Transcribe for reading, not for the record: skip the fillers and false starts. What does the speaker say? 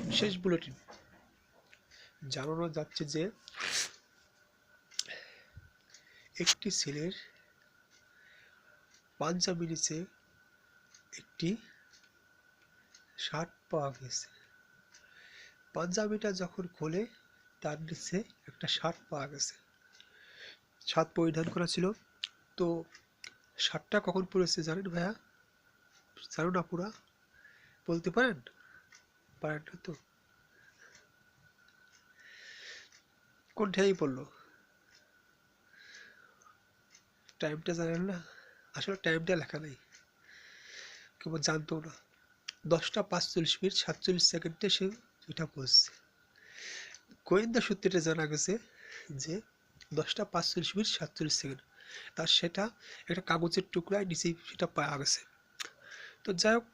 বিশেষ বুলেটিন জানানো যাচ্ছে যে একটি ছেলের পাঞ্জাবি নিচে একটি শার্ট পাওয়া গেছে। পাঞ্জাবিটা যখন খোলে তার নিচে একটা শার্ট পাওয়া গেছে। শার্ট পরিধান করা ছিল। তো শার্টটা কখন পরেছে জানেন ভাইয়া? জানো না পুরা? বলতে পারেন? পারেন না তো? কোনটাই পড়লো? টাইমটা জানেন না? আসলে টাইমটা লেখা নেই, কেবল জানতো না। 10টা 45 মিনিট 47 সেকেন্ডে সে এটা পড়ছে। গোয়েন্দা সূত্রে জানা গেছে যে 10টা 45 মিনিট 47 সেকেন্ড, তার সেটা একটা কাগজের টুকরায় নিচেই সেটা পাওয়া গেছে। তো যাই হোক,